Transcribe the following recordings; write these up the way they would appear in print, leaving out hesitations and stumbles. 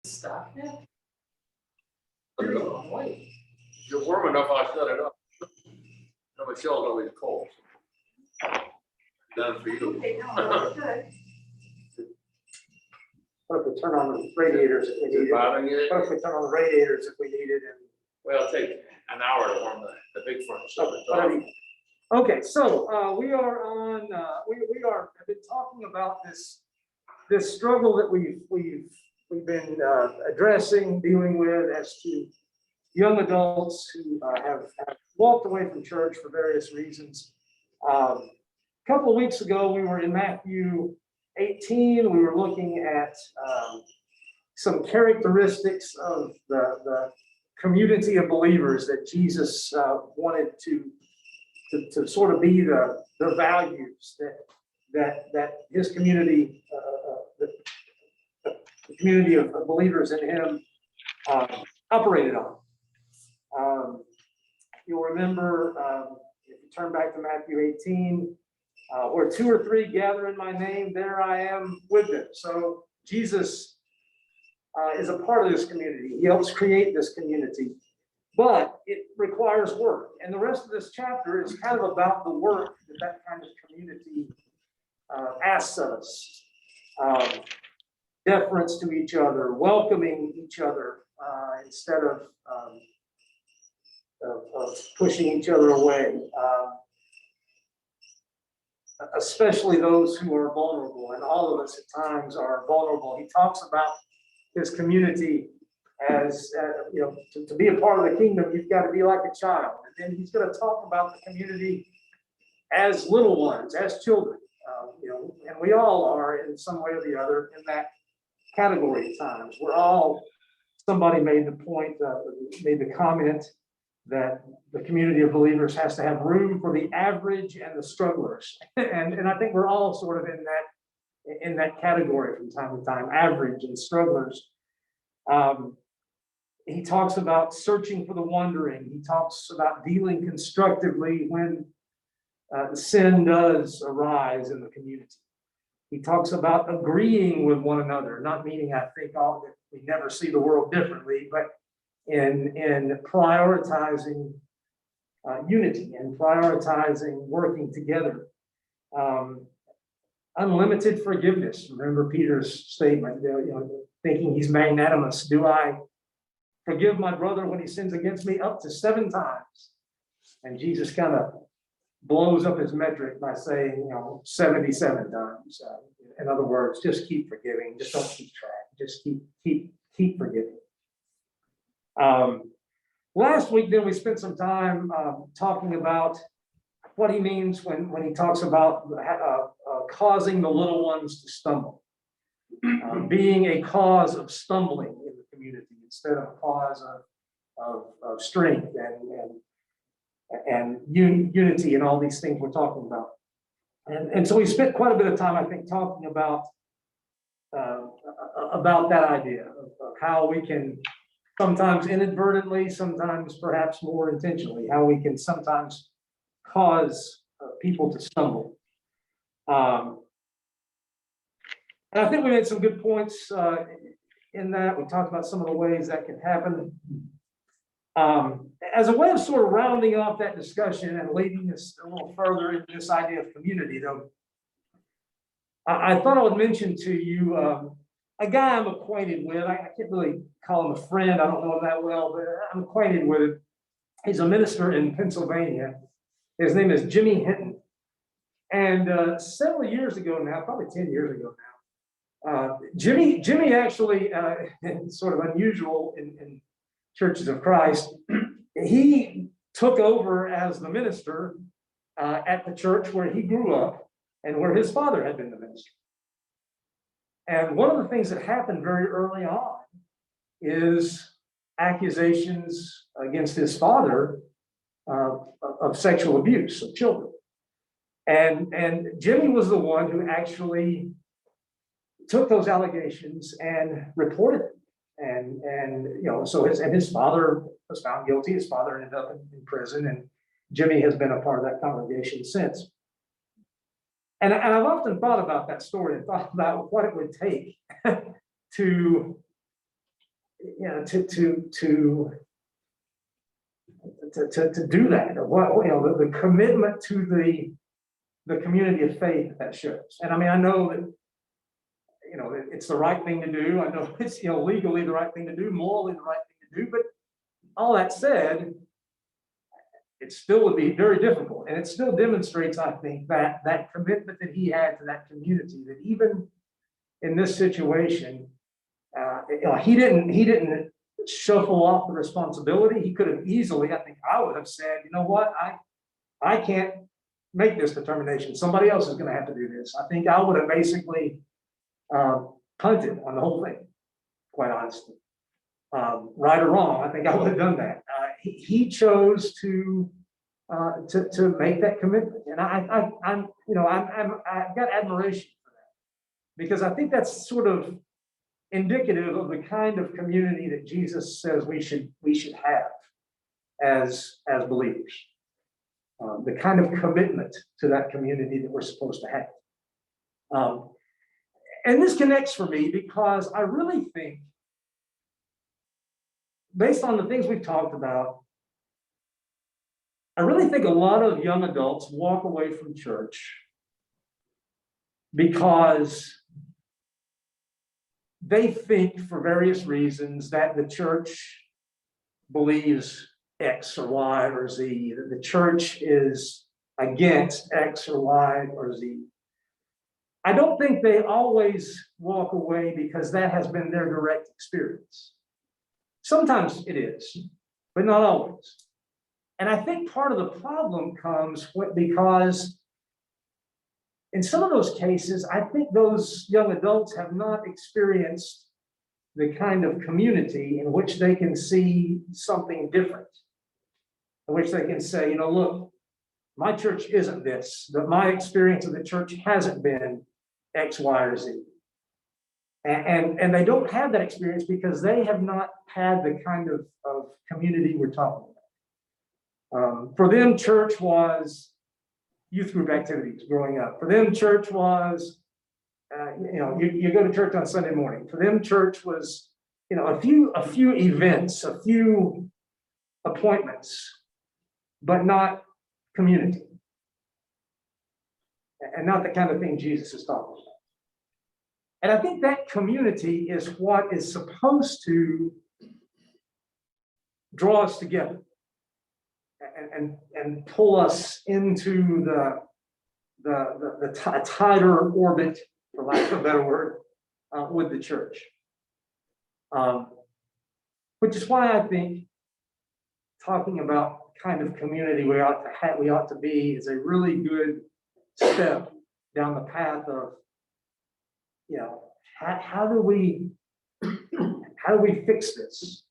Stop it. You're warm enough, I'll shut it up. No, Michelle's always cold. Done for you. Okay, no, good. What if we turn on the radiators if we Is it need it? bothering you? What if we turn on the radiators if we need it? Well, it'll take an hour to warm the big furnace up. Okay, so we are on. Have been talking about this struggle that we've been addressing, dealing with as to young adults who have walked away from church for various reasons. A couple of weeks ago, we were in Matthew 18. We were looking at some characteristics of the community of believers that Jesus wanted to sort of be the values that his community, the community of believers in him operated on. You'll remember, if you turn back to Matthew 18, where 2 or 3 gather in my name, there I am with them. So Jesus is a part of this community. He helps create this community, but it requires work. And the rest of this chapter is kind of about the work that kind of community asks of us. Deference to each other, welcoming each other instead of pushing each other away. Especially those who are vulnerable, and all of us at times are vulnerable. He talks about his community as, to be a part of the kingdom, you've got to be like a child. And then he's going to talk about the community as little ones, as children, and we all are in some way or the other in that category at times. We're all, somebody made the point, made the comment that the community of believers has to have room for the average and the strugglers. And I think we're all sort of in that category from time to time, average and strugglers. He talks about searching for the wandering. He talks about dealing constructively when sin does arise in the community. He talks about agreeing with one another, not meaning I think that we never see the world differently, but in prioritizing unity and prioritizing working together. Unlimited forgiveness. Remember Peter's statement, thinking he's magnanimous. Do I forgive my brother when he sins against me up to 7 times? And Jesus kind of blows up his metric by saying, 77 times. In other words, just keep forgiving. Just don't keep track. Just keep forgiving. Last week, then we spent some time talking about what he means when he talks about causing the little ones to stumble, being a cause of stumbling in the community instead of a cause of strength and unity and all these things we're talking about. And so we spent quite a bit of time, I think, talking about that idea of how we can sometimes inadvertently, sometimes perhaps more intentionally, how we can sometimes cause people to stumble. And I think we made some good points in that. We talked about some of the ways that can happen. As a way of sort of rounding off that discussion and leading us a little further into this idea of community, though, I thought I would mention to you a guy I'm acquainted with. I can't really call him a friend. I don't know him that well, but I'm acquainted with him. He's a minister in Pennsylvania. His name is Jimmy Hinton. And several years ago now, probably 10 years ago now, Jimmy actually, sort of unusual in Churches of Christ, he took over as the minister at the church where he grew up and where his father had been the minister. And one of the things that happened very early on is accusations against his father of sexual abuse of children. And Jimmy was the one who actually took those allegations and reported them. And so his father was found guilty. His father ended up in prison, and Jimmy has been a part of that congregation since. And I've often thought about that story and thought about what it would take to you know, to do that, or what, you know, the commitment to the community of faith that shows. And I mean, I know that, you know, it's the right thing to do. I know it's, you know, legally the right thing to do, morally the right thing to do. But all that said, it still would be very difficult. And it still demonstrates, I think, that commitment that he had to that community, that even in this situation, you know, he didn't shuffle off the responsibility. He could have easily, I think I would have said, you know what, I can't make this determination. Somebody else is going to have to do this. I think I would have basically punted on the whole thing, quite honestly. Right or wrong, I think I would have done that. He chose to make that commitment, and I'm you know I've got admiration for that, because I think that's sort of indicative of the kind of community that Jesus says we should have as believers. The kind of commitment to that community that we're supposed to have. And this connects for me because I really think, based on the things we've talked about, I really think a lot of young adults walk away from church because they think, for various reasons, that the church believes X or Y or Z, that the church is against X or Y or Z. I don't think they always walk away because that has been their direct experience. Sometimes it is, but not always. And I think part of the problem comes because in some of those cases, I think those young adults have not experienced the kind of community in which they can see something different, in which they can say, you know, look, my church isn't this, but my experience of the church hasn't been X, Y, or Z. And they don't have that experience because they have not had the kind of community we're talking about. For them, church was youth group activities growing up. For them, church was, you know, you go to church on Sunday morning. For them, church was, you know, a few events, a few appointments, but not community. And not the kind of thing Jesus is talking about. And I think that community is what is supposed to draw us together and pull us into the tighter orbit, for lack of a better word, with the church. Which is why I think talking about kind of community we ought to be is a really good step down the path of, you know, how do we fix this?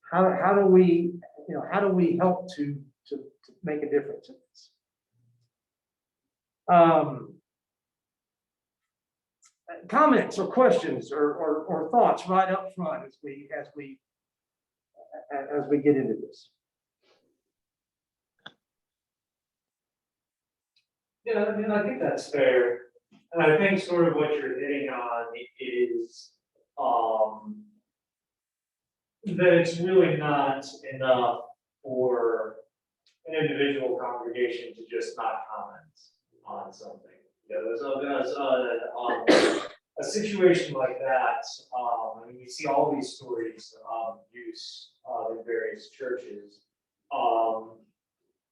How do we, you know, how do we help to make a difference in this? Comments or questions or thoughts right up front as we get into this. Yeah, I mean, I think that's fair. And I think sort of what you're hitting on is that it's really not enough for an individual congregation to just not comment on something. You know, there's a situation like that. I mean, you see all these stories of use in various churches.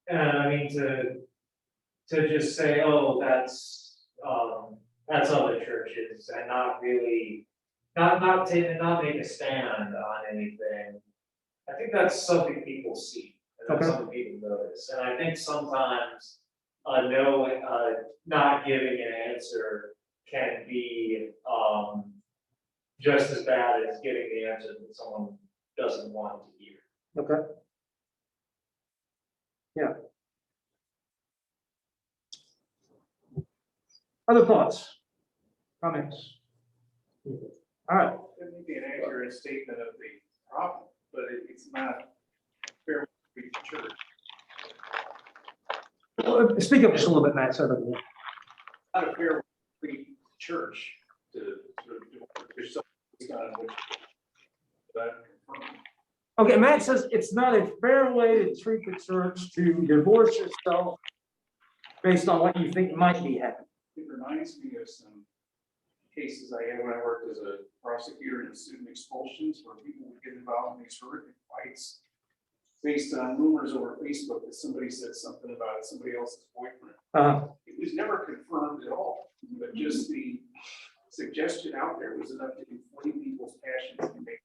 And I mean, to just say, oh, that's other churches, and not really, not make a stand on anything. I think that's something people see, and that's something people notice. And I think sometimes not giving an answer can be just as bad as giving the answer that someone doesn't want to hear. Okay. Yeah. Other thoughts, comments? All right. It may be an accurate statement of the problem, but it's not fair to the church. Well, speak up just a little bit, Matt. Sorry about that. Not a fair to the church to sort of do there's something on which that confirmed. Okay, Matt says it's not a fair way to treat the church to divorce yourself based on what you think might be happening. It reminds me of some cases I had when I worked as a prosecutor in student expulsions, where people would get involved in these horrific fights based on rumors over Facebook that somebody said something about somebody else's boyfriend. It was never confirmed at all, but just the suggestion out there was enough to inflame people's passions and make.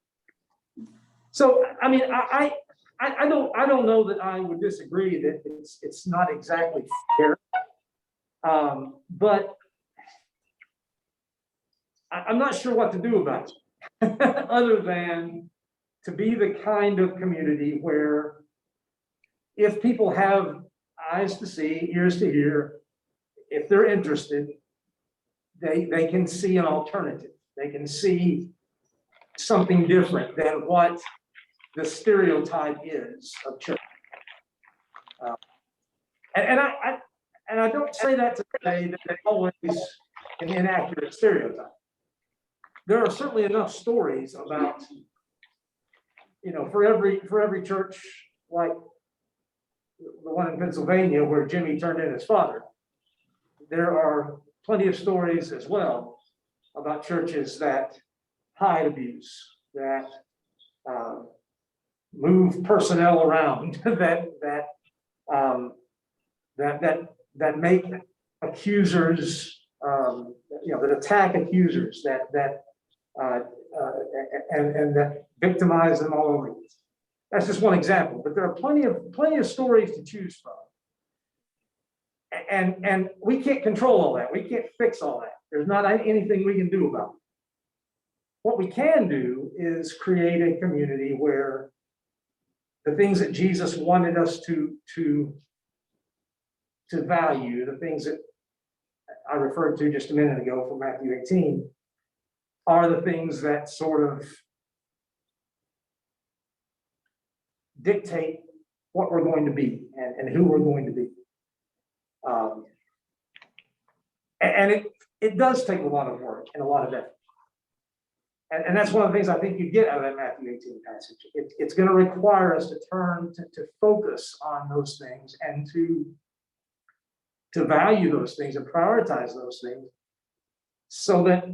So, I mean, I don't know that I would disagree that it's not exactly fair. But I'm not sure what to do about it, other than to be the kind of community where if people have eyes to see, ears to hear, if they're interested, they can see an alternative. They can see something different than what the stereotype is of church. And I don't say that to say that they always an inaccurate stereotype. There are certainly enough stories about, for every church like the one in Pennsylvania where Jimmy turned in his father, there are plenty of stories as well about churches that hide abuse, that move personnel around, that make accusers, that attack accusers, and that victimize them all over. That's just one example, but there are plenty of stories to choose from. And we can't control all that. We can't fix all that. There's not anything we can do about it. What we can do is create a community where the things that Jesus wanted us to value, the things that I referred to just a minute ago from Matthew 18, are the things that sort of dictate what we're going to be and who we're going to be. And it does take a lot of work and a lot of effort. And that's one of the things I think you get out of that Matthew 18 passage. It's going to require us to turn to focus on those things and to value those things and prioritize those things so that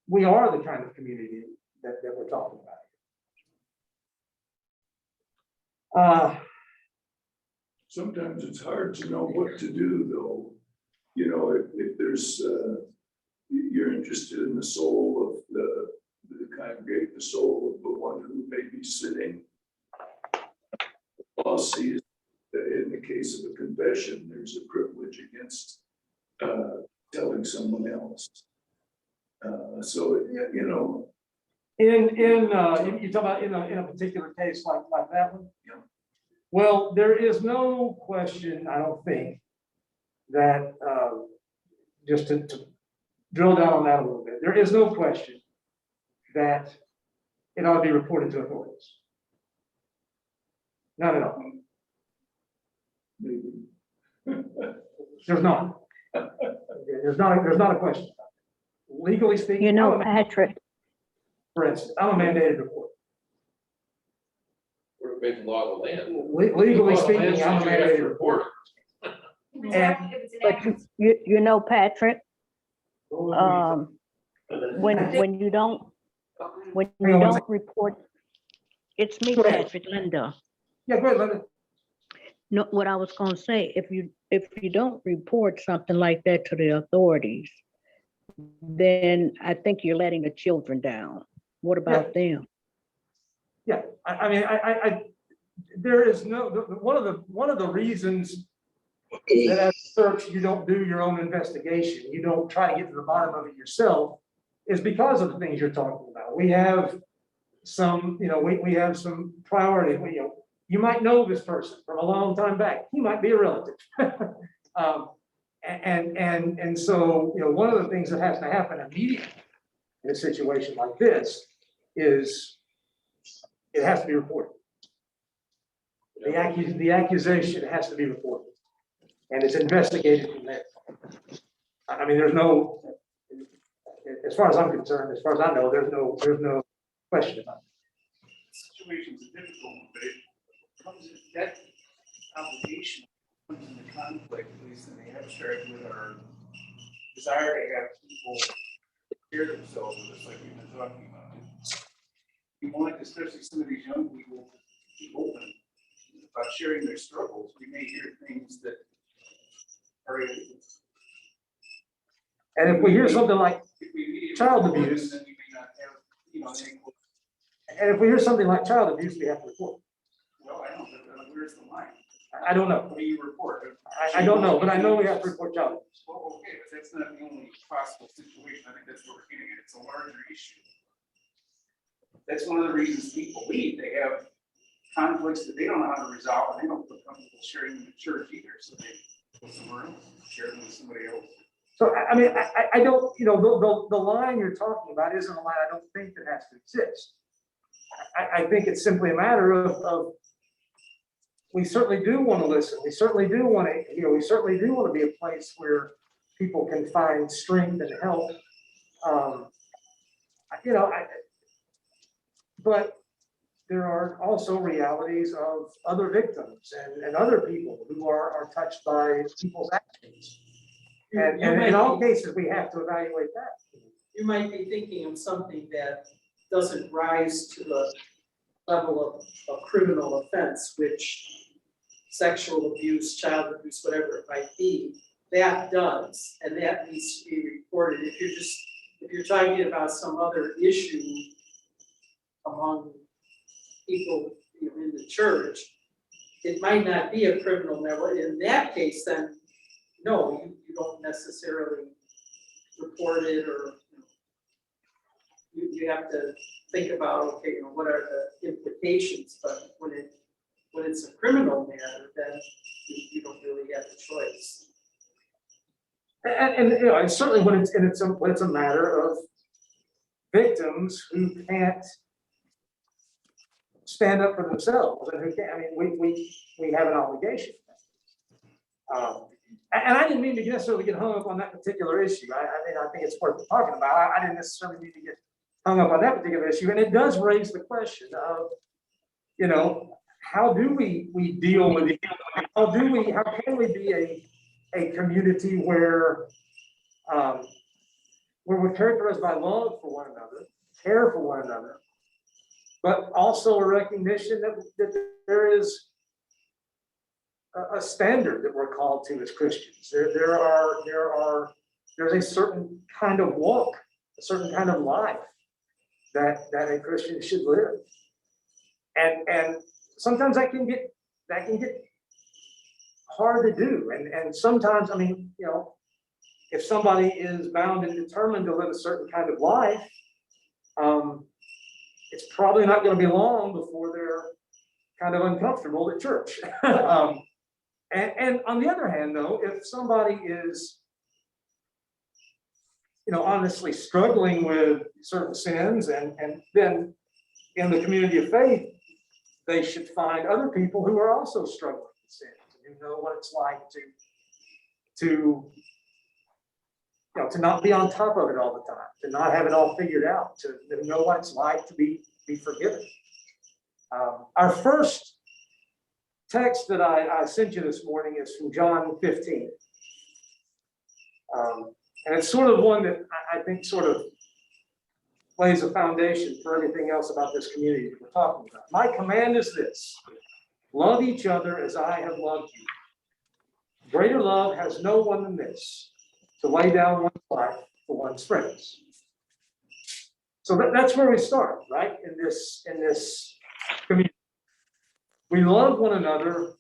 we are the kind of community that we're talking about. Sometimes it's hard to know what to do, though. If there's, you're interested in the soul of the congregate, the soul of the one who may be sitting. Law sees that in the case of a confession, there's a privilege against telling someone else. So, You talk about in a particular case like that one? Yeah. Well, there is no question, I don't think, that just to drill down on that a little bit, there is no question that it ought to be reported to authorities. Not at all. maybe. There's not. There's not a question. Legally speaking, Patrick, for instance, I'm a mandated reporter. We're making law of the land. Legally speaking, I'm a mandated reporter. And but Patrick, when you don't report, it's me, Go ahead. Patrick, Linda. yeah, go ahead, Linda. No, what I was gonna say, if you don't report something like that to the authorities, then I think you're letting the children down. What about them? Yeah, I mean, there is no, one of the reasons that as a church, you don't do your own investigation, you don't try to get to the bottom of it yourself, is because of the things you're talking about. We have some, we have some priority. You might know this person from a long time back. He might be a relative. And so, one of the things that has to happen immediately in a situation like this is it has to be reported. The accusation has to be reported, and it's investigated from there. I mean, there's no, as far as I'm concerned, as far as I know, there's no question about situation's a difficult one, but it comes, that obligation comes into conflict, at least in the abstract, with our desire to have people share themselves with us, like we've been talking about. We want, especially some of these young people, to be open about sharing their struggles. We may hear things that are. And if we hear something like If we immediately child report them, abuse. then we may not have, any. And if we hear something like child abuse, we have to report. Well, I don't, but where's the line? I don't know. What do you report? I don't know, but I know we have to report child abuse. Well, okay, but that's not the only possible situation. I think that's what we're getting at. It's a larger issue. That's one of the reasons people leave. They have conflicts that they don't know how to resolve, and they don't feel comfortable sharing them in church either, so they go somewhere else, share them with somebody else. So, I mean, I don't, the line you're talking about isn't a line I don't think that has to exist. I think it's simply a matter of we certainly do want to listen. We certainly do want to, we certainly do want to be a place where people can find strength and help. But there are also realities of other victims and other people who are touched by people's actions. And in all cases, we have to evaluate that. You might be thinking of something that doesn't rise to the level of a criminal offense, which sexual abuse, child abuse, whatever it might be, that does, and that needs to be reported. If you're talking about some other issue among people, in the church, it might not be a criminal matter. In that case, then, no, you don't necessarily report it, or you have to think about, okay, what are the implications, but when it's a criminal matter, then you don't really have a choice. And certainly when it's a matter of victims who can't stand up for themselves and who can't, we have an obligation. And I didn't mean to necessarily get hung up on that particular issue. I think it's worth talking about. I didn't necessarily mean to get hung up on that particular issue. And it does raise the question of, how do we deal with it? How can we be a community where we're characterized by love for one another, care for one another, but also a recognition that there is a standard that we're called to as Christians. There's a certain kind of walk, a certain kind of life that a Christian should live. And sometimes that can get hard to do. And sometimes, if somebody is bound and determined to live a certain kind of life, it's probably not going to be long before they're kind of uncomfortable at church. And on the other hand, though, if somebody is, honestly struggling with certain sins, and then in the community of faith, they should find other people who are also struggling with sins, and who know what it's like to not be on top of it all the time, to not have it all figured out, to know what it's like to be forgiven. Our first text that I sent you this morning is from John 15. And it's sort of one that I think sort of lays a foundation for everything else about this community that we're talking about. My command is this: love each other as I have loved you. Greater love has no one than this, to lay down one's life for one's friends. So that's where we start, right? In this community. We love one another,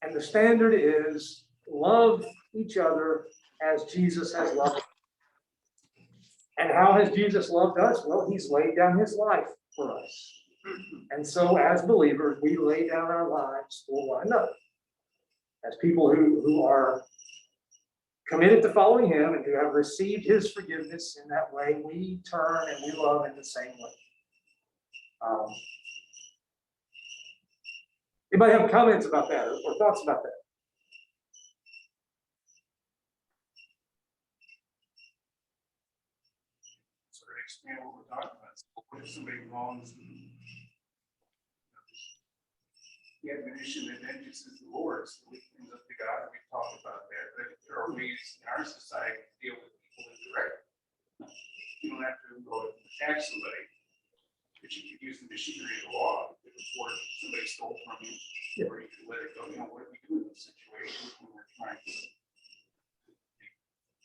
and the standard is love each other as Jesus has loved us. And how has Jesus loved us? Well, he's laid down his life for us. And so as believers, we lay down our lives for one another. As people who are committed to following him and who have received his forgiveness in that way, we turn and we love in the same way. Anybody have comments about that or thoughts about that? Sort of expand what we're talking about. So what if somebody wrongs the admonition that vengeance is the Lord's, so we can look to God, and we've talked about that, but there are ways in our society to deal with people indirectly. You don't have to go and attack somebody, but you could use the machinery of the law to report somebody stole from you, or you could let it go, you know, what do we do in those situations when we're trying to.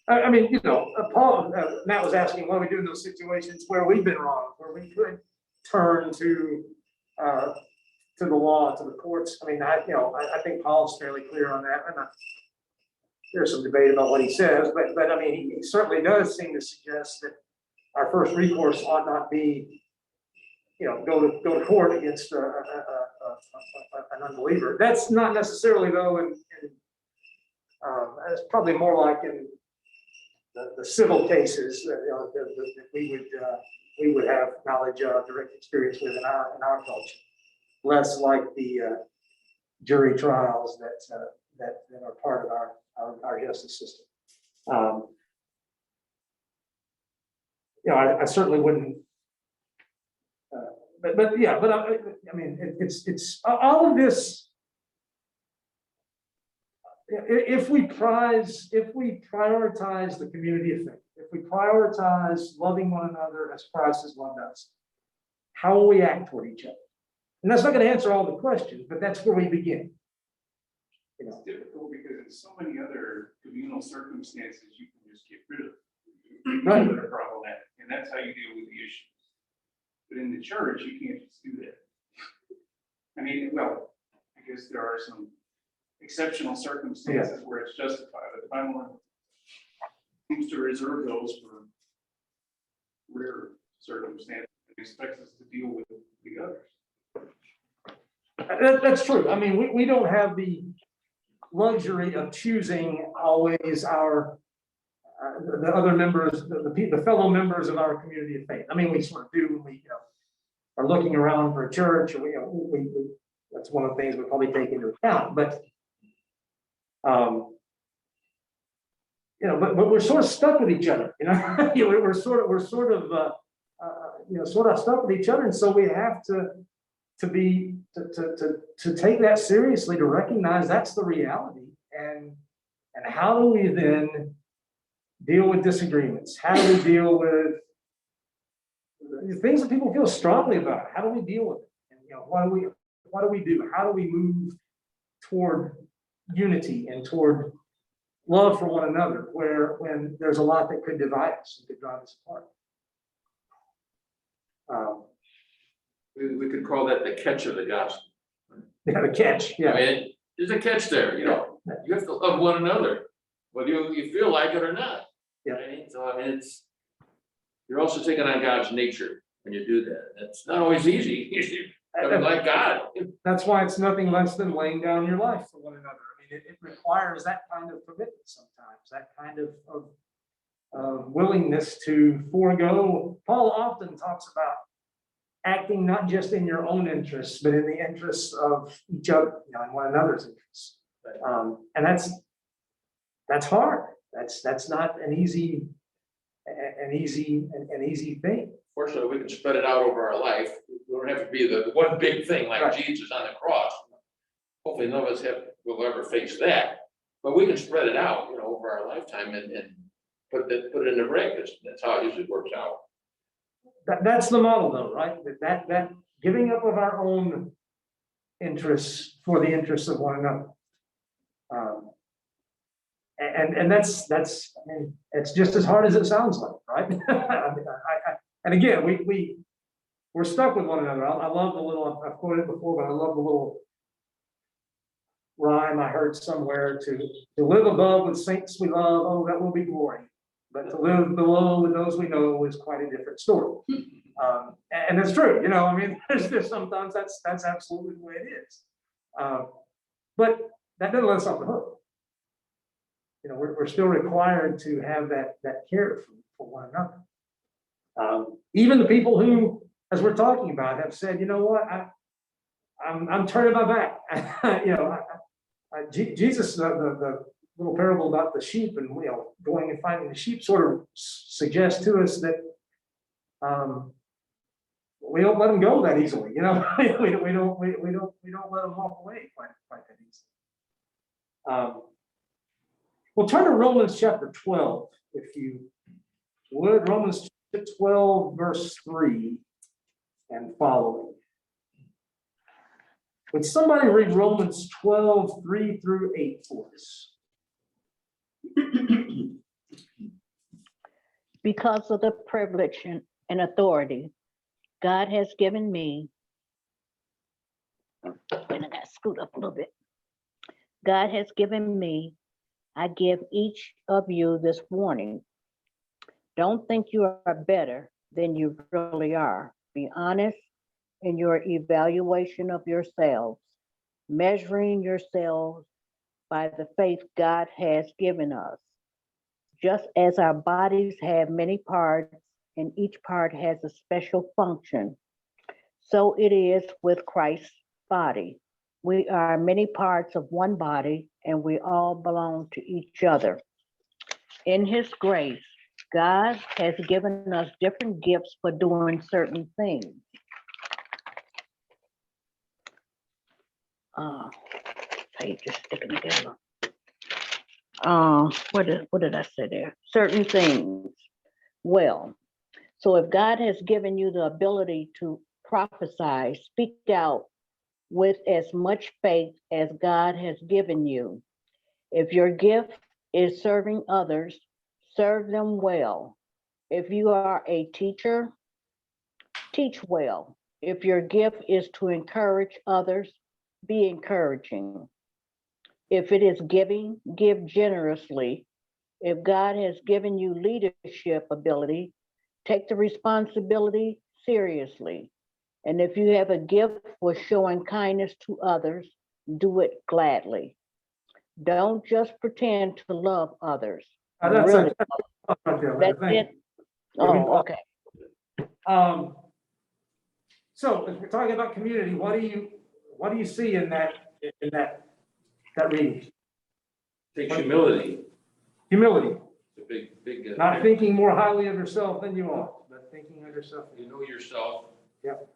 I mean, you know, Matt was asking, what do we do in those situations where we've been wrong, where we could turn to the law, to the courts. I mean, I think Paul's fairly clear on that, and there's some debate about what he says, but I mean, he certainly does seem to suggest that our first recourse ought not be, you know, go to court against an unbeliever. That's not necessarily though, it's probably more like in the civil cases that, you know, that we would have knowledge of, direct experience with in our culture, less like the jury trials that are part of our justice system. You know, I certainly wouldn't. But yeah, but I mean, it's all of this. If we prioritize the community of faith, if we prioritize loving one another as Christ has loved us, how will we act toward each other? And that's not going to answer all the questions, but that's where we begin. You know, It's difficult because in so many other communal circumstances, you can just get rid of Right. that are problematic, and that's how you deal with the issues. But in the church, you can't just do that. I mean, well, I guess there are some exceptional circumstances where it's justified, but the Bible seems to reserve those for rare circumstances and expects us to deal with the others. that's true. I mean, we don't have the luxury of choosing always our the other members, the fellow members of our community of faith. I mean, we sort of do when we are looking around for a church, or we that's one of the things we probably take into account. But but we're sort of stuck with each other. We're sort of stuck with each other, and so we have to take that seriously, to recognize that's the reality, and how do we then deal with disagreements? How do we deal with things that people feel strongly about? How do we deal with it? And what do we do? How do we move toward unity and toward love for one another, when there's a lot that could divide us and could drive us apart? We could call that the catch of the gospel. Yeah, the catch. Yeah. I mean, there's a catch there, you have to love one another, whether you feel like it or not. Yeah. Right? So I mean, you're also taking on God's nature when you do that. It's not always easy. But like God. That's why it's nothing less than laying down your life for one another. I mean, it requires that kind of commitment sometimes, that kind of willingness to forego. Paul often talks about acting not just in your own interests, but in the interests of each other, and one another's interests. And that's hard. That's not an easy thing. Fortunately, we can spread it out over our life. We don't have to be the one big thing like Right. Jesus on the cross. Hopefully none of us will ever face that, but we can spread it out, over our lifetime and put it in the break. That's how it usually works out. That's the model though, right? That giving up of our own interests for the interests of one another. And that's, I mean, it's just as hard as it sounds like, right? And again, we're stuck with one another. I love the little, I've quoted it before, but I love the little rhyme I heard somewhere: to live above with saints we love, oh, that will be glory. But to live below with those we know is quite a different story. And it's true, I mean, there's sometimes that's absolutely the way it is. But that doesn't let us off the hook. We're still required to have that care for one another. Even the people who, as we're talking about, have said, you know what, I'm turning my back. Jesus, the little parable about the sheep and going and finding the sheep, sort of suggests to us that we don't let them go that easily, you know, we don't let them walk away quite that easily. We'll turn to Romans chapter 12, if you would, Romans chapter 12, verse 3 and following. Would somebody read Romans 12, 3 through 8 for us? Because of the privilege and authority God has given me, and I got screwed up a little bit. God has given me, I give each of you this warning. Don't think you are better than you really are. Be honest in your evaluation of yourselves, measuring yourselves by the faith God has given us. Just as our bodies have many parts and each part has a special function, so it is with Christ's body. We are many parts of one body and we all belong to each other. In His grace, God has given us different gifts for doing certain things. Pages sticking together. What did I say there? Certain things. Well, so if God has given you the ability to prophesy, speak out with as much faith as God has given you. If your gift is serving others, serve them well. If you are a teacher, teach well. If your gift is to encourage others, be encouraging. If it is giving, give generously. If God has given you leadership ability, take the responsibility seriously. And if you have a gift for showing kindness to others, do it gladly. Don't just pretend to love others. That's Really, right there, that's thank it. Oh, okay. you. So if we're talking about community, what do you see in that reading? Take humility, Humility, the big. not thinking more highly of yourself than you are, but thinking of yourself. You know yourself. Yep.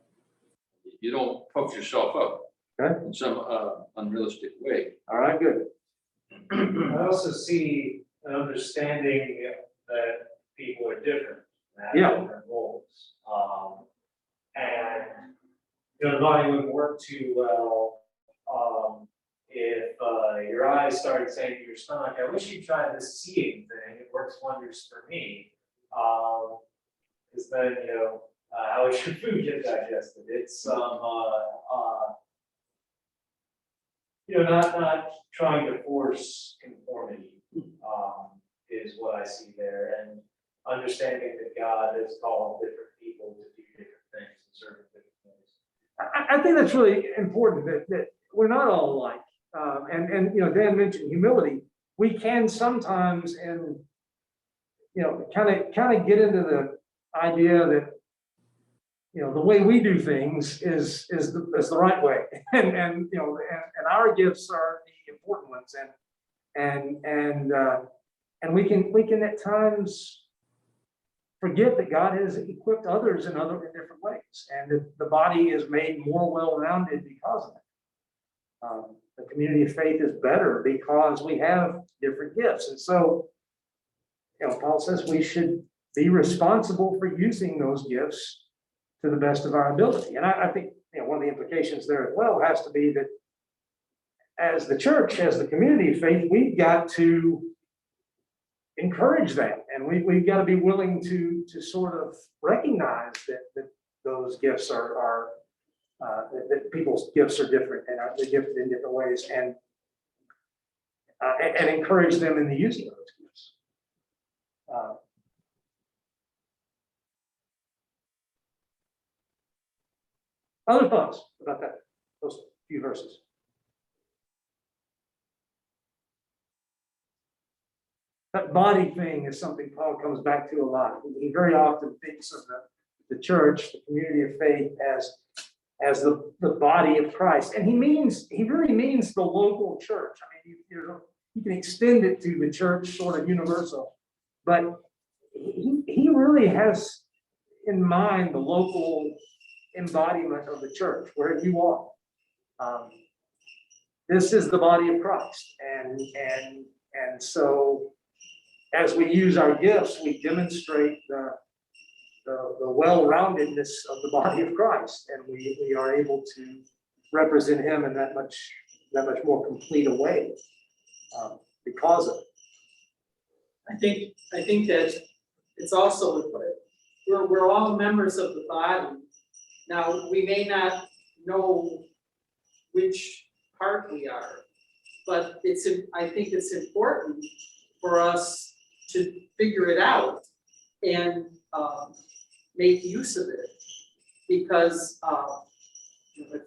You don't puff yourself up. Okay. In some unrealistic way. All right, good. I also see an understanding that people are different, and have Yeah. different roles. And, you know, the body wouldn't work too well, if, your eyes started saying to your stomach, I wish you'd try this seeing thing, it works wonders for me. Because then, you know, how is your food get digested? It's, you know, not trying to force conformity, is what I see there, and understanding that God has called different people to do different things and serve different things. I think that's really important that we're not all alike. And you know, Dan mentioned humility. We can sometimes, and you know, kind of get into the idea that, you know, the way we do things is the right way, and you know, and our gifts are the important ones, and we can at times forget that God has equipped others in different ways, and that the body is made more well-rounded because of it. The community of faith is better because we have different gifts, and so, you know, Paul says we should be responsible for using those gifts to the best of our ability. And I think, you know, one of the implications there as well has to be that as the church, as the community of faith, we've got to encourage that, and we've got to be willing to sort of recognize that those gifts are that people's gifts are different and are gifted in different ways, and encourage them in the using of those gifts. Other thoughts about that, those few verses? That body thing is something Paul comes back to a lot. He very often thinks of the church, the community of faith, as the body of Christ. And he really means the local church. I mean, you can extend it to the church, sort of universal, but he really has in mind the local embodiment of the church, where you are. This is the body of Christ, and so as we use our gifts, we demonstrate the well-roundedness of the body of Christ, and we are able to represent him in that much more complete a way because of it. I think that it's also, we're all members of the body. Now, we may not know which part we are, but I think it's important for us to figure it out and make use of it. Because if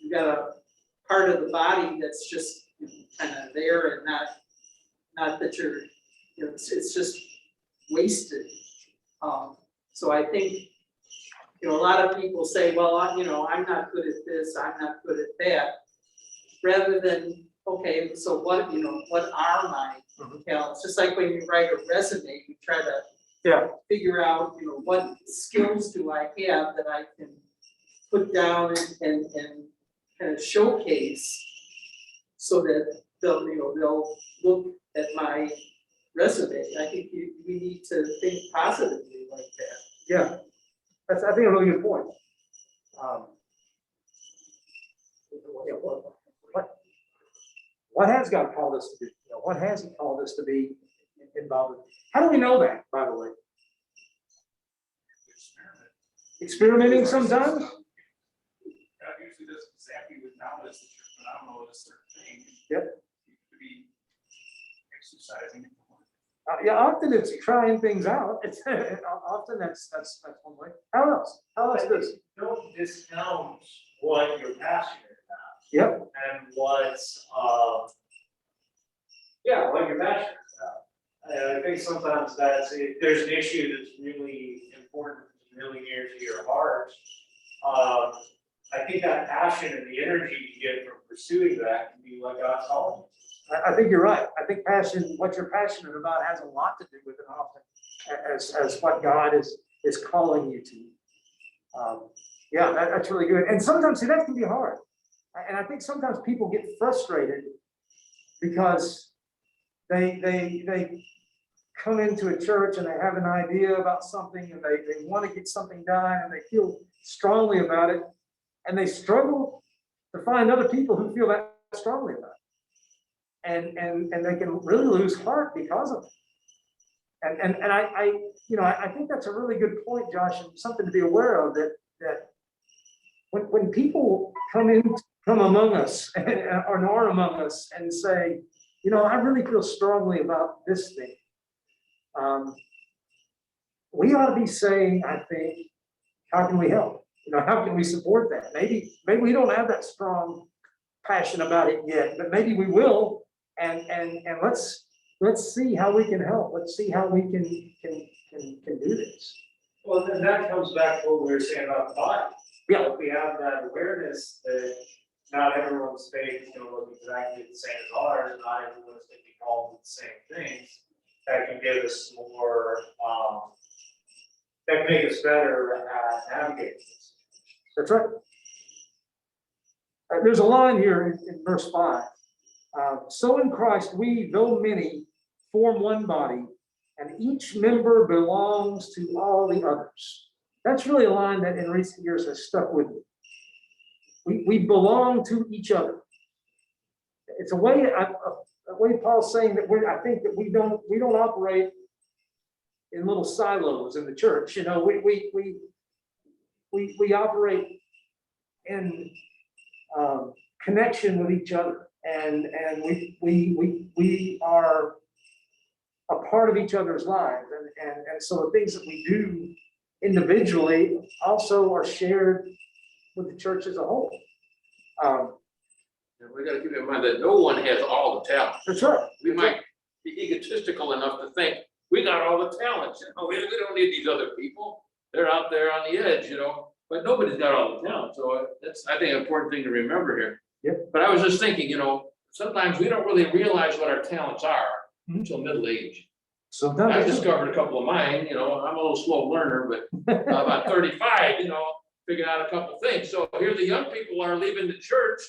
you've got a part of the body that's just kind of there and not that you're, it's just wasted. So I think, a lot of people say, well, I'm not good at this, I'm not good at that. Rather than, okay, so what are my talents? Just like when you write a resume, you try to figure out, what skills do I have that I can put down and kind of showcase so that they'll look at my resume. I think we need to think positively like that. Yeah, that's, I think, a really good point. What has God called us to do? What has he called us to be involved in? How do we know that, by the way? Experimenting sometimes? God usually doesn't exactly with knowledge that you're phenomenal at a certain thing. Yep. You could be exercising. Yeah, often it's trying things out. It's often that's one way. How else does? Don't discount what you're passionate about. Yep. And what's, what you're passionate about. And I think sometimes if there's an issue that's really important, really near to your heart, I think that passion and the energy you get from pursuing that can be what God's calling you. I think you're right. I think passion, what you're passionate about, has a lot to do with it often, as what God is calling you to. That's really good. And sometimes, see, that can be hard. And I think sometimes people get frustrated because they come into a church and they have an idea about something and they want to get something done and they feel strongly about it, and they struggle to find other people who feel that strongly about it. And they can really lose heart because of it. And I think that's a really good point, Josh, and something to be aware of, that when people come among us or are among us and say, I really feel strongly about this thing. We ought to be saying, I think, how can we help? How can we support that? Maybe we don't have that strong passion about it yet, but maybe we will. And let's see how we can help. Let's see how we can do this. Well, then that comes back to what we were saying about the body. Yeah. If we have that awareness that not everyone's faith is going to look exactly the same as ours, not everyone's going to be called to the same things, that can give us more, that can make us better at navigating this. That's right. There's a line here in verse 5. So in Christ, we, though many, form one body, and each member belongs to all the others. That's really a line that in recent years has stuck with me. We belong to each other. It's a way Paul's saying that I think that we don't operate in little silos in the church. We operate in connection with each other. And we are a part of each other's lives, and so the things that we do individually also are shared with the church as a whole. We got to keep in mind that no one has all the talent. That's right. We might be egotistical enough to think we got all the talents. We don't need these other people. They're out there on the edge, but nobody's got all the talent. So that's, I think, an important thing to remember here. Yep. But I was just thinking, sometimes we don't really realize what our talents are until middle age. I've discovered a couple of mine, I'm a little slow learner, but about 35, figured out a couple things. So here the young people are leaving the church,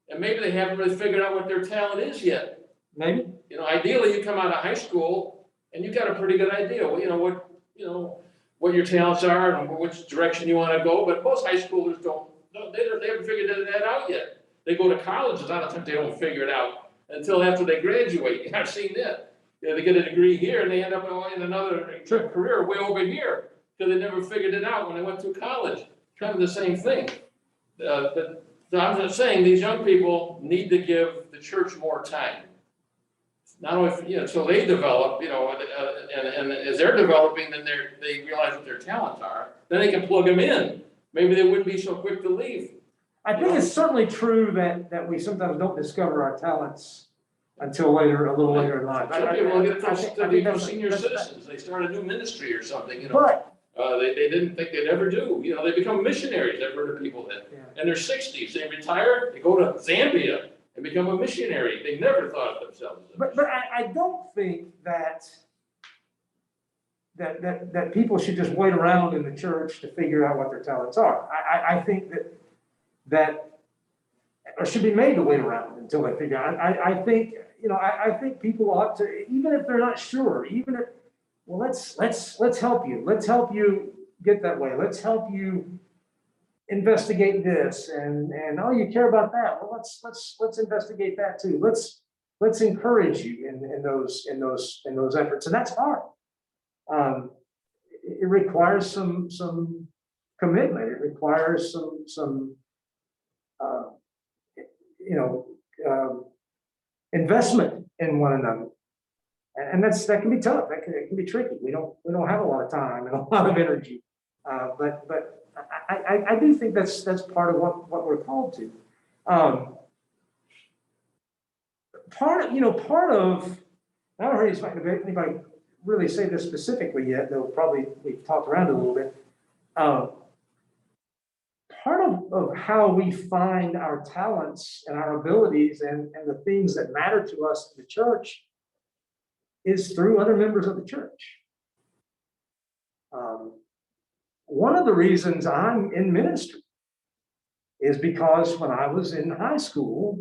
and maybe they haven't really figured out what their talent is yet. Maybe. You know, ideally, you come out of high school and you got a pretty good idea, well, what your talents are and which direction you want to go, but most high schoolers they haven't figured that out yet. They go to college, a lot of times they don't figure it out until after they graduate. I've seen that. They get a degree here and they end up in another career way over here, because they never figured it out when they went through college. Kind of the same thing. But I'm just saying, these young people need to give the church more time. Not only, so they develop, and as they're developing, then they realize what their talents are, then they can plug them in. Maybe they wouldn't be so quick to leave. I think it's certainly true that we sometimes don't discover our talents until later, a little later in life. Some people get I think to that's- senior that's- citizens, they start a new ministry or something, But, they didn't think they'd ever do, they become missionaries. I've heard of people that, yeah. in their 60s, they retire, they go to Zambia and become a missionary. They never thought of themselves. as a But I don't think that people should just wait around in the church to figure out what their talents are. I think that or should be made to wait around until they figure out. I think, I think people ought to, even if they're not sure, let's help you. Let's help you get that way. Let's help you investigate this and oh, you care about that. Well, let's investigate that too. Let's encourage you in those efforts. And that's hard. It requires some commitment. It requires some investment in one another. And that can be tough. It can be tricky. We don't have a lot of time and a lot of energy. But I do think that's part of what we're called to. Part of, I haven't heard anybody really say this specifically yet, though probably we've talked around it a little bit. Part of how we find our talents and our abilities and the things that matter to us in the church is through other members of the church. One of the reasons I'm in ministry is because when I was in high school,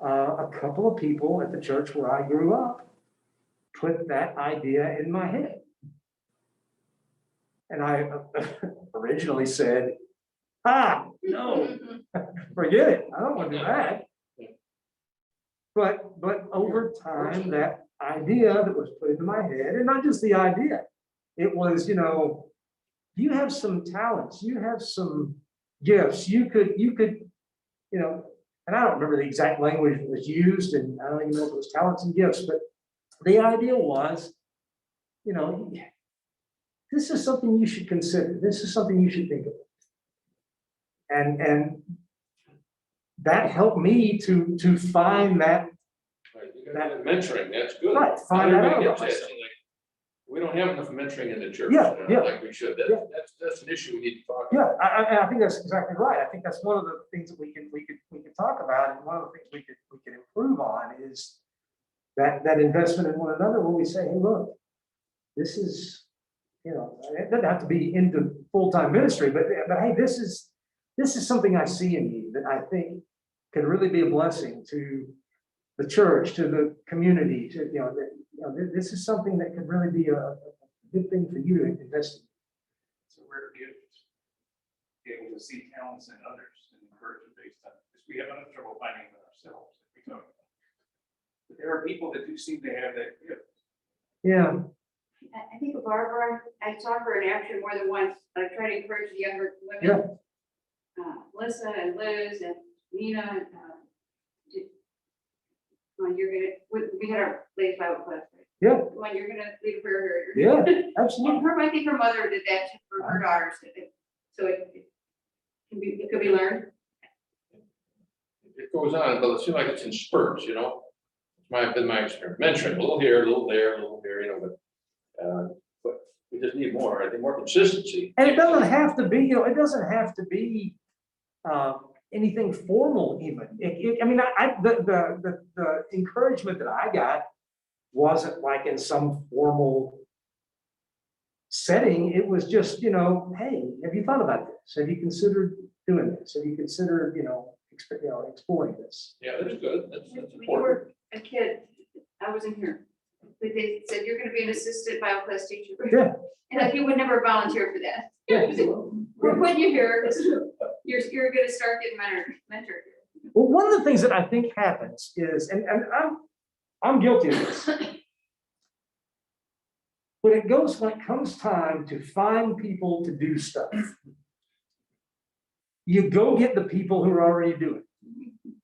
a couple of people at the church where I grew up put that idea in my head. And I originally said, no, forget it. I don't want to do that. But over time, that idea that was put into my head, and not just the idea, it was, you have some talents, you have some gifts, you could, and I don't remember the exact language that was used, and I don't even know if it was talents and gifts, but the idea was, this is something you should consider. This is something you should think about. And that helped me to find that. Right, you got mentoring, that's good. Right, find Not that everybody out gets about that. Like, we don't have enough mentoring in the church. Yeah. Like we should. Yeah. That's an issue we need to talk Yeah, about. I think that's exactly right. I think that's one of the things that we can talk about, and one of the things we could improve on is that investment in one another, where we say, hey, look, this is, it doesn't have to be into full-time ministry, but hey, this is something I see in you that I think can really be a blessing to the church, to the community, to, this is something that could really be a good thing for you to invest in. It's a rare gift, be able to see talents in others and encourage them based on, because we have enough trouble finding it ourselves. But there are people that do seem to have that gift. Yeah. I think of Barbara, I saw her in action more than once, I try to encourage the younger women. Melissa and Liz and Nina, we had our ladies Bible class, right? Yeah. When you're gonna lead a prayer here. Yeah, absolutely. And I think her mother did that for her daughters, so it could be learned. It goes on, but it seems like it's in spurts, It's been my experience. Mentoring, a little here, a little there, a little here, but we just need more, I think, more consistency. And it doesn't have to be, it doesn't have to be anything formal even. The encouragement that I got wasn't like in some formal setting. It was just, hey, have you thought about this? this? Have you considered doing this? Have you considered, exploring this? Yeah, that's good. That's When you important. were a kid, I wasn't here, but they said you're gonna be an assistant bio class teacher. Yeah. And like, you would never volunteer for that. Yeah. We're putting you here, 'cause you're gonna start getting mentored. Well, one of the things that I think happens is, and I'm guilty of this. When it comes time to find people to do stuff, you go get the people who are already doing it,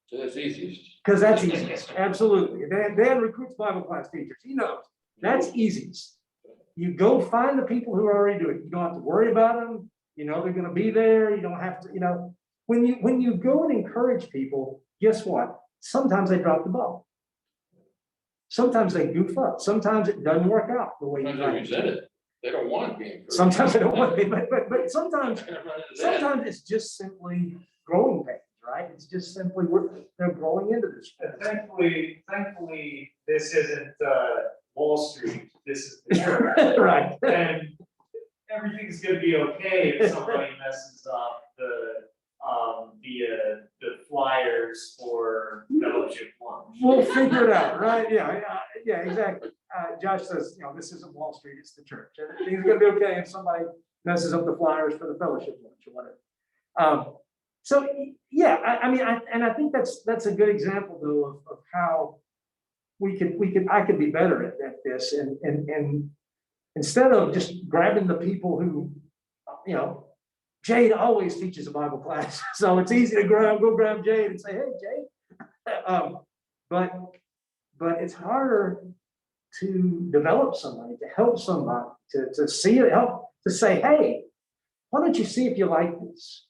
So that's easiest. because that's easiest, absolutely. Dan recruits Bible class teachers, he knows, that's easiest. You go find the people who are already doing it, you don't have to worry about them, they're gonna be there, you don't have to, when you go and encourage people, guess what? Sometimes they drop the ball. Sometimes they goof up. Sometimes it doesn't work out the way you Sometimes they like resent it. it. They don't want to be encouraged. Sometimes they don't want to be, but sometimes Run into that. sometimes it's just simply growing pains, right? It's just simply they're growing into this. And thankfully, this isn't Wall Street, this is the church. Right. And everything's gonna be okay if somebody messes up the flyers for fellowship lunch. We'll figure it out, right? Yeah, exactly. Josh says, this isn't Wall Street, it's the church. Everything's gonna be okay if somebody messes up the flyers for the fellowship lunch or whatever. So, yeah, I think that's a good example though of how I could be better at this and instead of just grabbing the people who, Jade always teaches a Bible class, so it's easy to go grab Jade and say, hey, Jade. But it's harder to develop somebody, to help somebody, to see it, to say, hey, why don't you see if you like this?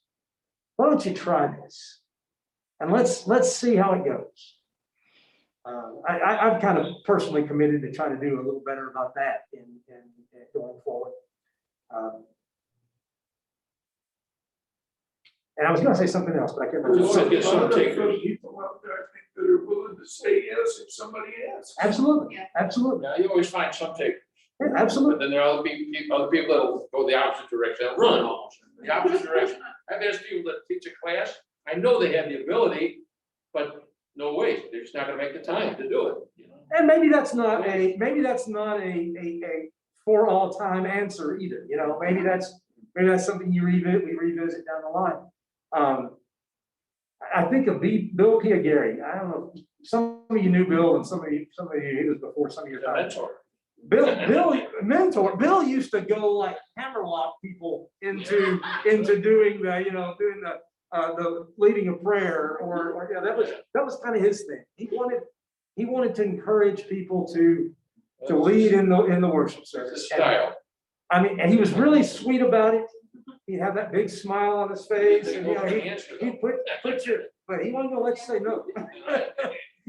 Why don't you try this? And let's see how it goes. I've kind of personally committed to try to do a little better about that in going forward. And I was going to say something else, but I can't remember. Just to get some takers. People out there, I think, that are willing to say yes if somebody asks. Absolutely, Yeah. absolutely, Yeah, you always find some takers. yeah, But absolutely. then there are other people that'll go the opposite direction, they'll run almost, the opposite direction. I've asked people that teach a class, I know they have the ability, but no way, they're just not gonna make the time to do it, And maybe that's not a for all time answer either. Maybe that's something we revisit down the line. I think of Bill Piagari. I don't know. Some of you knew Bill, and some of you he was before some of your The time. mentor. Bill used to go like hammerlock people into doing the leading a prayer or that was kind of his thing. He wanted to encourage people to lead in the worship It's a service. style. And he was really sweet about it. He'd have that big smile on his face, and he put your, but he wasn't gonna let you say no.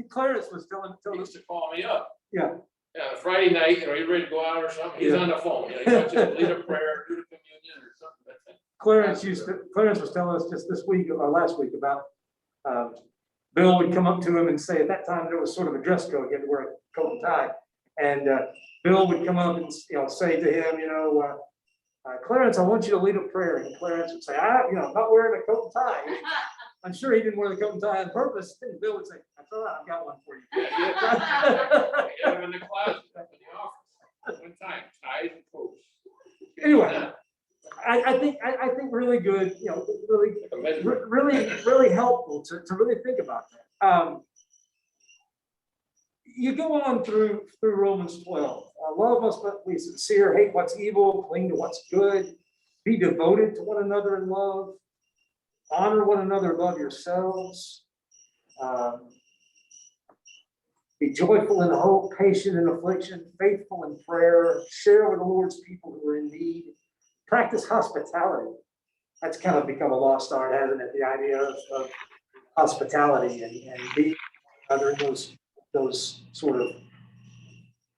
Clarence was telling He us. used to call me up. Yeah. Yeah, on a Friday night, he's ready to go out or something, he's on the phone, he wants you to lead a prayer, do the communion or something. Clarence was telling us just this week or last week about Bill would come up to him and say, at that time there was sort of a dress code, you had to wear a coat and tie. And Bill would come up and say to him, Clarence, I want you to lead a prayer. And Clarence would say, I'm not wearing a coat and tie. I'm sure he didn't wear the coat and tie on purpose. And Bill would say, that's all right, I've got one for you. I got him in the closet, up in the office, one time, ties and coats. Anyway, I think really good, really helpful to really think about that. You go on through Romans 12. Love must be sincere, hate what's evil, cling to what's good, be devoted to one another in love, honor one another above yourselves, be joyful in hope, patient in affliction, faithful in prayer, share with the Lord's people who are in need, practice hospitality. That's kind of become a lost art, hasn't it? The idea of hospitality and being under those sort of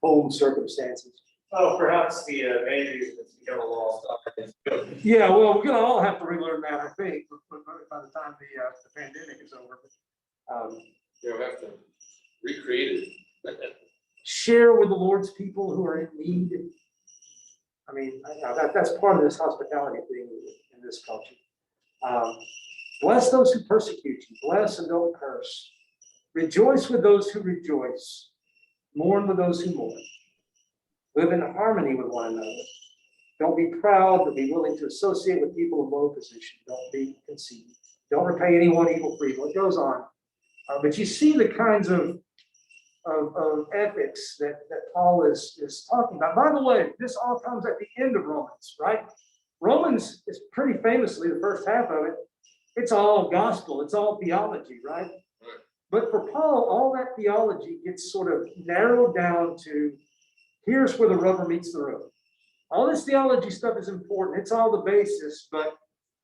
home circumstances. Oh, perhaps the main reason it's become a lost art is Yeah, well, we're gonna all have to relearn that, I think, by the time the pandemic is over. You'll have to recreate it. Share with the Lord's people who are in need. I mean, that's part of this hospitality thing, and this culture. Bless those who persecute you, bless and don't curse. Rejoice with those who rejoice, mourn with those who mourn. Live in harmony with one another. Don't be proud, but be willing to associate with people of low position. Don't be conceited. Don't repay anyone evil for evil. It goes on. But you see the kinds of ethics that Paul is talking about. By the way, this all comes at the end of Romans, right? Romans is pretty famously, the first half of it, it's all gospel, it's all theology, right? But for Paul, all that theology gets sort of narrowed down to, here's where the rubber meets the road. All this theology stuff is important, it's all the basis, but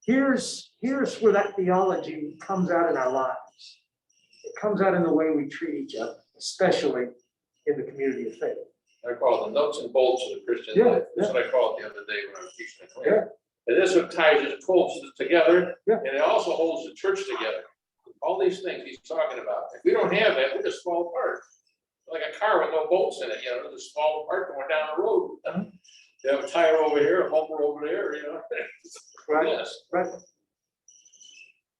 here's where that theology comes out in our lives. It comes out in the way we treat each other, especially in the community of faith. I call it the nuts and bolts of the Christian Yeah, life. That's what I called it the other day when I was teaching the class. Yeah. And this what ties it, pulls it together, Yeah. and it also holds the church together. All these things he's talking about. If we don't have that, we just fall apart. Like a car with no bolts in it, you know, it'll just fall apart going down the road. You have a tire over here, a bumper over there, you know. Right. Yes. Right.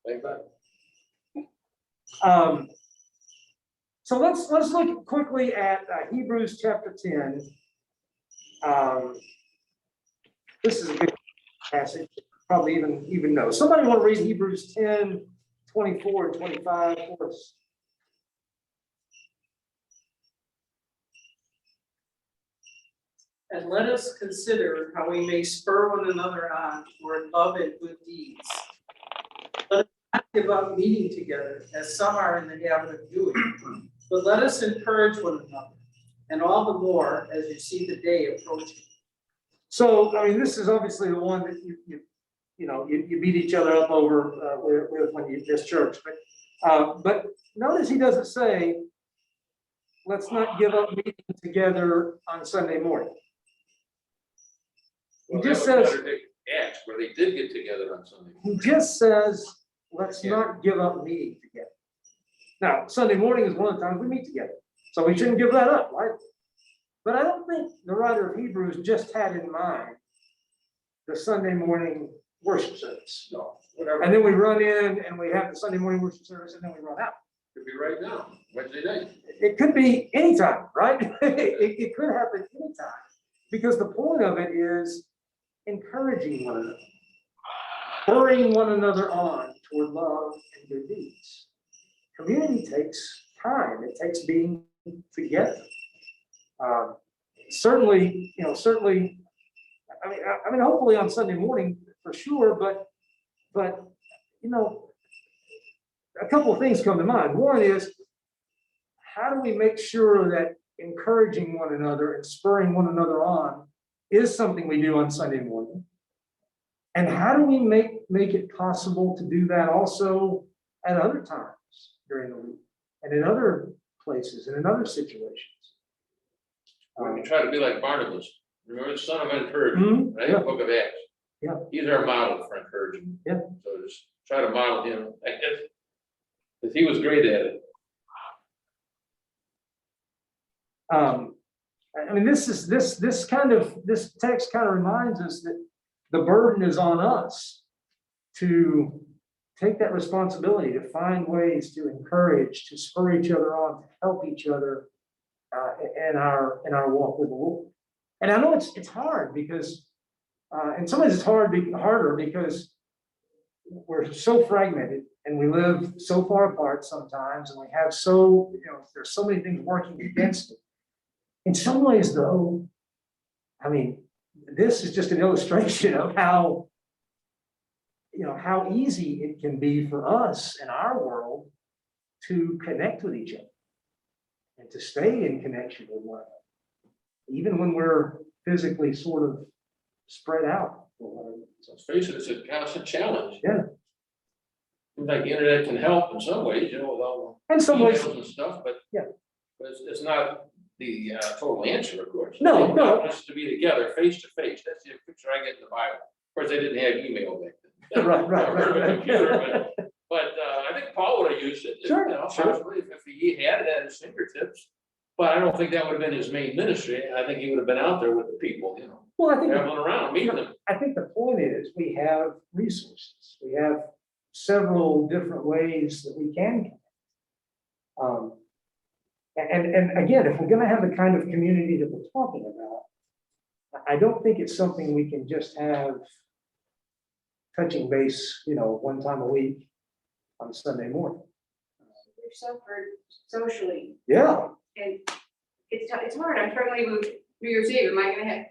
Like that. So let's look quickly at Hebrews chapter 10. This is a good passage, probably even know. Somebody want to read Hebrews 10, 24 and 25 for us? And let us consider how we may spur one another on toward love and good deeds. Let us not give up meeting together, as some are in the habit of doing, but let us encourage one another, and all the more as you see the day approaching. So, I mean, this is obviously the one that you beat each other up over with when you miss church. But notice he doesn't say, let's not give up meeting together on Sunday morning. Well, He just that would says, contradict Acts, where they did get together on Sunday. he just says, let's not give up meeting together. Now, Sunday morning is one of the times we meet together, so we shouldn't give that up, right? But I don't think the writer of Hebrews just had in mind the Sunday morning worship service. No, whatever. And then we run in and we have the Sunday morning worship service and then we run out. Could be right now, Wednesday night. It could be anytime, right? It could happen anytime. Because the point of it is encouraging one another, spurring one another on toward love and good deeds. Community takes time. It takes being together. Certainly, I mean, hopefully on Sunday morning for sure, but a couple of things come to mind. One is, how do we make sure that encouraging one another and spurring one another on is something we do on Sunday morning? And how do we make it possible to do that also at other times during the week and in other places and in other situations? When we try to be like Barnabas, remember the son of encouragement, right? Yeah. Book of Acts. Yeah. He's our model for encouragement. Yeah. So just try to model him, I guess, because he was great at it. I mean, this text kind of reminds us that the burden is on us to take that responsibility, to find ways to encourage, to spur each other on, to help each other in our walk with the Lord. And I know it's hard because, in some ways it's harder because we're so fragmented and we live so far apart sometimes, and we have there's so many things working against it. In some ways, though, I mean, this is just an illustration of how easy it can be for us in our world to connect with each other and to stay in connection with one another, even when we're physically sort of spread out. So let's face it, it's a constant challenge. Yeah. Seems like the internet can help in some ways, with all In the some ways, emails and stuff, but. Yeah. But it's not the total answer, of course. No. Just to be together, face to face, that's the picture I get in the Bible. Of course, they didn't have email back then. Right. Computer, but I think Paul would have used it. Sure. Possibly if he had it at his fingertips. But I don't think that would have been his main ministry. I think he would have been out there with the people, Well, I think. traveling around, meeting them. I think the point is, we have resources, we have several different ways that we can connect. And again, if we're gonna have the kind of community that we're talking about, I don't think it's something we can just have touching base, one time a week on Sunday morning. We've suffered socially, Yeah, and it's hard, I'm struggling with New Year's Eve, am I gonna have?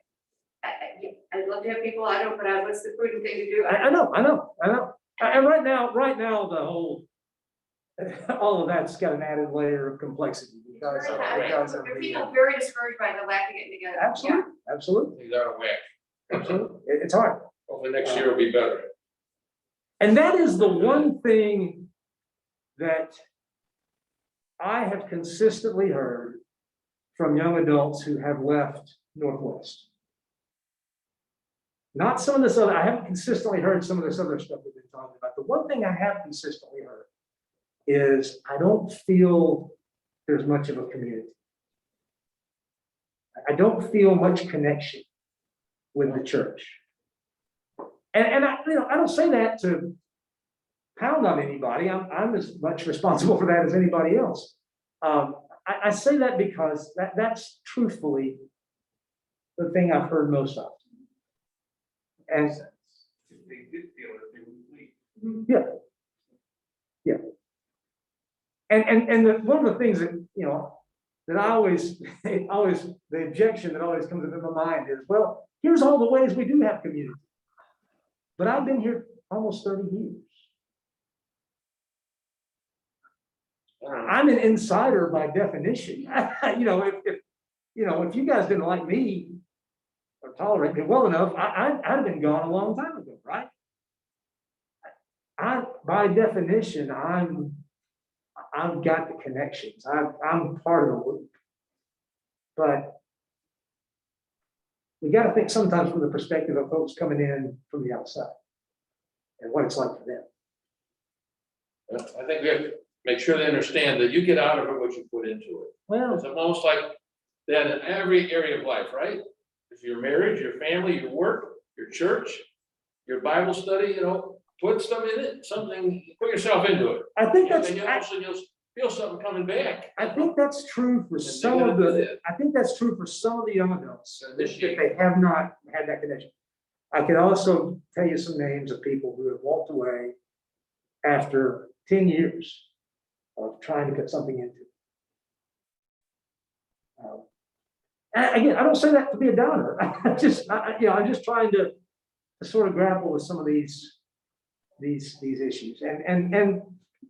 I'd love to have people, I don't, but what's the prudent thing to do? I know. And right now, the whole, all of that's got an added layer of complexity. Because of There are people very discouraged by the lack of getting together. Absolutely. Things out of whack. Absolutely. It's hard. Hopefully next year will be better. And that is the one thing that I have consistently heard from young adults who have left Northwest. Not some of this other, I haven't consistently heard some of this other stuff we've been talking about. The one thing I have consistently heard is I don't feel there's much of a community. I don't feel much connection with the church. And I don't say that to pound on anybody. I'm as much responsible for that as anybody else. I say that because that's truthfully the thing I've heard most of. And If they did feel it, they would leave. yeah. And one of the things that, that I always, the objection that always comes into my mind is, well, here's all the ways we do have community. But I've been here almost 30 years. I'm an insider by definition. If you guys didn't like me or tolerate me well enough, I'd have been gone a long time ago, right? By definition, I've got the connections. I'm part of the loop. But we got to think sometimes from the perspective of folks coming in from the outside and what it's like for them. I think we have to make sure they understand that you get out of it what you put into it. Well, It's almost like that in every area of life, right? If your marriage, your family, your work, your church, your Bible study, put stuff in it, put yourself into it. I think that's. And then you'll feel something coming back. I think that's true for some of the. I think that's true for some of the young adults if they have not had that connection. I can also tell you some names of people who have walked away after 10 years of trying to put something into it. Again, I don't say that to be a downer. I'm just trying to sort of grapple with some of these issues. And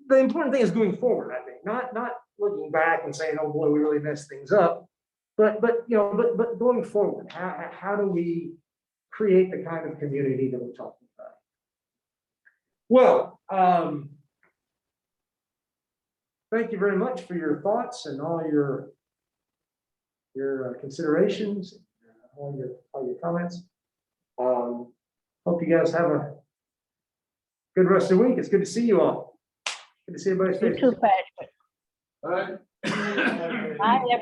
the important thing is going forward, I think, not looking back and saying, oh boy, we really messed things up. But going forward, how do we create the kind of community that we're talking about? Well, thank you very much for your thoughts and all your considerations, all your comments. Hope you guys have a good rest of the week. It's good to see you all. Good to see everybody's You faces. too, Patrick. All right. Bye, everybody.